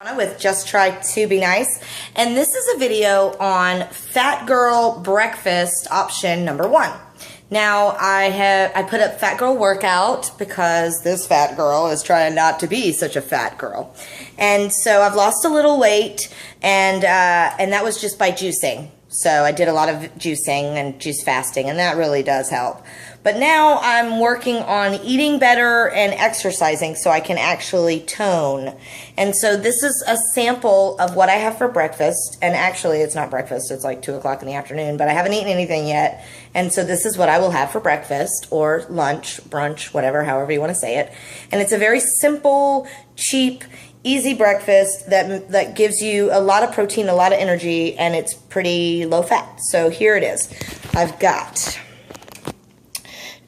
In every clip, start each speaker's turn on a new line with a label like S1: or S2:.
S1: With Just Try to Be Nice, and this is a video on Fat Girl Breakfast option number 1. Now I put up Fat Girl Workout because this fat girl is trying not to be such a fat girl, and so I've lost a little weight, and that was just by juicing. So I did a lot of juicing and juice fasting, and that really does help. But now I'm working on eating better and exercising so I can actually tone. And so this is a sample of what I have for breakfast. And actually, it's not breakfast. It's like 2 o'clock in the afternoon, but I haven't eaten anything yet. And so this is what I will have for breakfast or lunch, brunch, whatever, however you want to say it. And it's a very simple, cheap, easy breakfast that gives you a lot of protein, a lot of energy, and it's pretty low fat. So here it is. I've got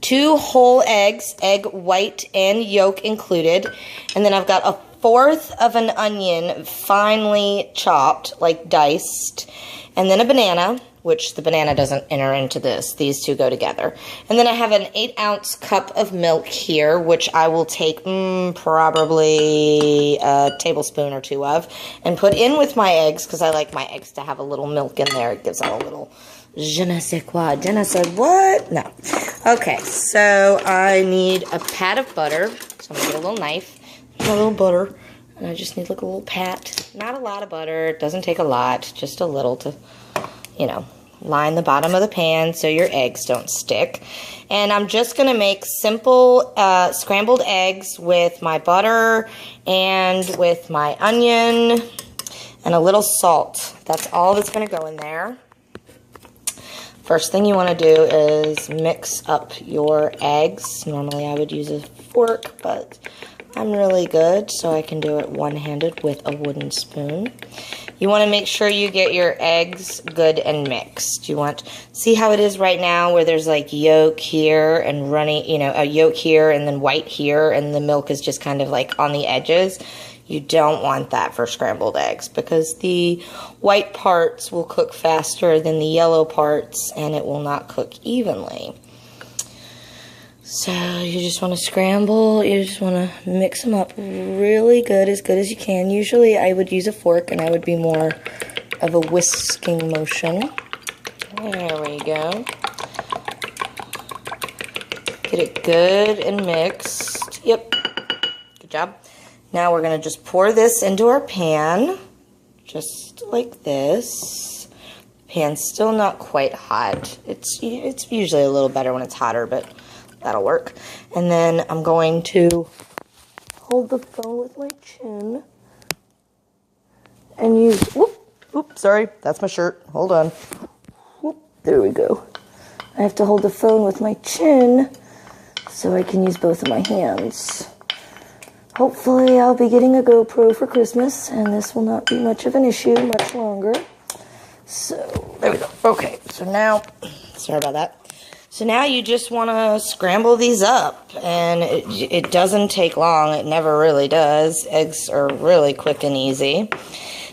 S1: 2 whole eggs, egg white and yolk included, and then I've got a 1/4 of an onion finely chopped, like diced, and then a banana, which the banana doesn't enter into this. These two go together. And then I have an 8-ounce cup of milk here, which I will take probably a tablespoon or 2 of, and put in with my eggs, because I like my eggs to have a little milk in there. It gives it a little je ne sais quoi. Jenna said, what? No. Okay, so I need a pat of butter. So I'm going to get a little knife, a little butter, and I just need like a little pat. Not a lot of butter. It doesn't take a lot, just a little to, you know, line the bottom of the pan so your eggs don't stick. And I'm just going to make simple scrambled eggs with my butter and with my onion and a little salt. That's all that's going to go in there. First thing you want to do is mix up your eggs. Normally I would use a fork, but I'm really good, so I can do it one-handed with a wooden spoon. You want to make sure you get your eggs good and mixed. You want, see how it is right now where there's like yolk here and runny, you know, a yolk here and then white here, and the milk is just kind of like on the edges. You don't want that for scrambled eggs because the white parts will cook faster than the yellow parts and it will not cook evenly. So you just want to scramble, you just want to mix them up really good as you can. Usually I would use a fork and I would be more of a whisking motion. There we go. Get it good and mixed. Yep. Good job. Now we're going to just pour this into our pan, just like this. Pan's still not quite hot. It's usually a little better when it's hotter, but that'll work. And then I'm going to hold the phone with my chin and use, oops, sorry, that's my shirt. Hold on. Whoop, there we go. I have to hold the phone with my chin so I can use both of my hands. Hopefully I'll be getting a GoPro for Christmas, and this will not be much of an issue much longer. So, there we go. Okay, so now, sorry about that. So now you just want to scramble these up, and it doesn't take long. It never really does. Eggs are really quick and easy.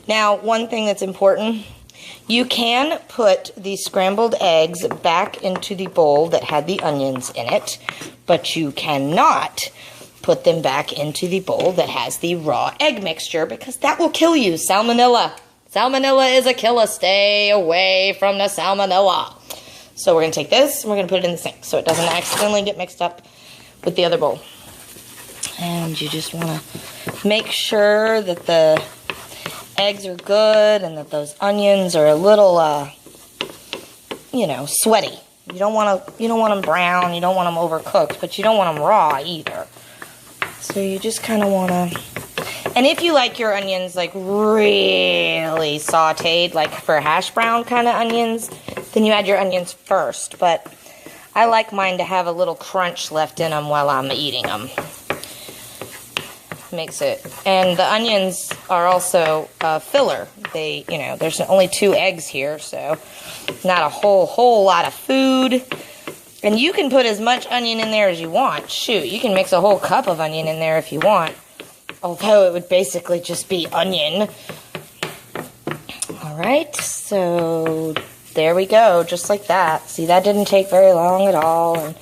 S1: Now, one thing that's important, you can put the scrambled eggs back into the bowl that had the onions in it, but you cannot put them back into the bowl that has the raw egg mixture because that will kill you. Salmonella. Salmonella is a killer. Stay away from the salmonella. So we're going to take this and we're going to put it in the sink so it doesn't accidentally get mixed up with the other bowl. And you just want to make sure that the eggs are good and that those onions are a little, you know, sweaty. You don't want them brown, you don't want them overcooked, but you don't want them raw either. So you just kind of want to, and if you like your onions like really sauteed, like for hash brown kind of onions, then you add your onions first. But I like mine to have a little crunch left in them while I'm eating them. Makes it, and the onions are also filler. They, you know, there's only 2 eggs here, so not a whole lot of food. And you can put as much onion in there as you want. Shoot, you can mix a whole cup of onion in there if you want. Although it would basically just be onion. Alright, so there we go, just like that. See, that didn't take very long at all, and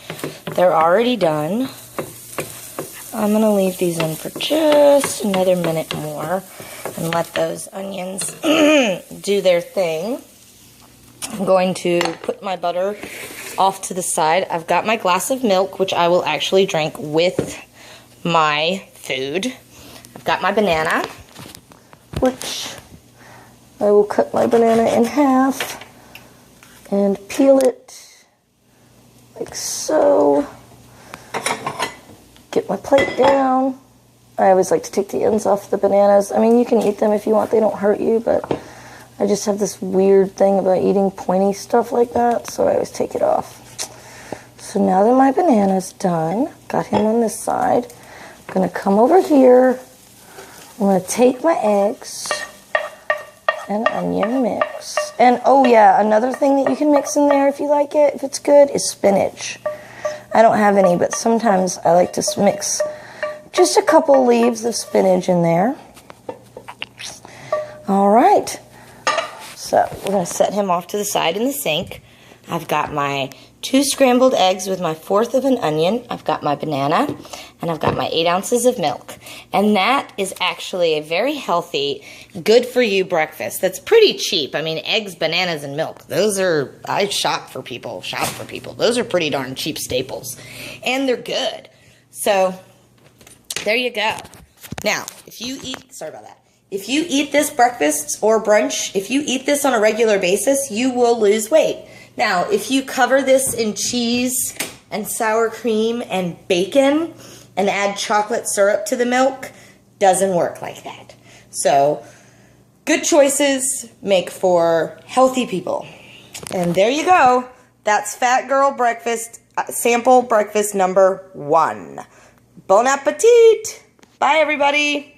S1: they're already done. I'm going to leave these in for just another minute more and let those onions do their thing. I'm going to put my butter off to the side. I've got my glass of milk, which I will actually drink with my food. I've got my banana, which I will cut my banana in half and peel it like so. Get my plate down. I always like to take the ends off the bananas. I mean, you can eat them if you want. They don't hurt you, but I just have this weird thing about eating pointy stuff like that, so I always take it off. So now that my banana's done, got him on this side, I'm going to come over here. I'm going to take my eggs and onion mix. And, oh yeah, another thing that you can mix in there if you like it, if it's good, is spinach. I don't have any, but sometimes I like to mix just a couple leaves of spinach in there. All right. So we're going to set him off to the side in the sink. I've got my 2 scrambled eggs with my 1/4 of an onion. I've got my banana, and I've got my 8 ounces of milk. And that is actually a very healthy, good-for-you breakfast that's pretty cheap. I mean, eggs, bananas, and milk. Those are, I shop for people. Those are pretty darn cheap staples. And they're good. So, there you go. Now, if you eat, sorry about that. If you eat this breakfast or brunch, if you eat this on a regular basis, you will lose weight. Now, if you cover this in cheese and sour cream and bacon and add chocolate syrup to the milk, doesn't work like that. So, good choices make for healthy people. And there you go. That's Fat Girl Breakfast, sample breakfast number 1. Bon appetit! Bye, everybody.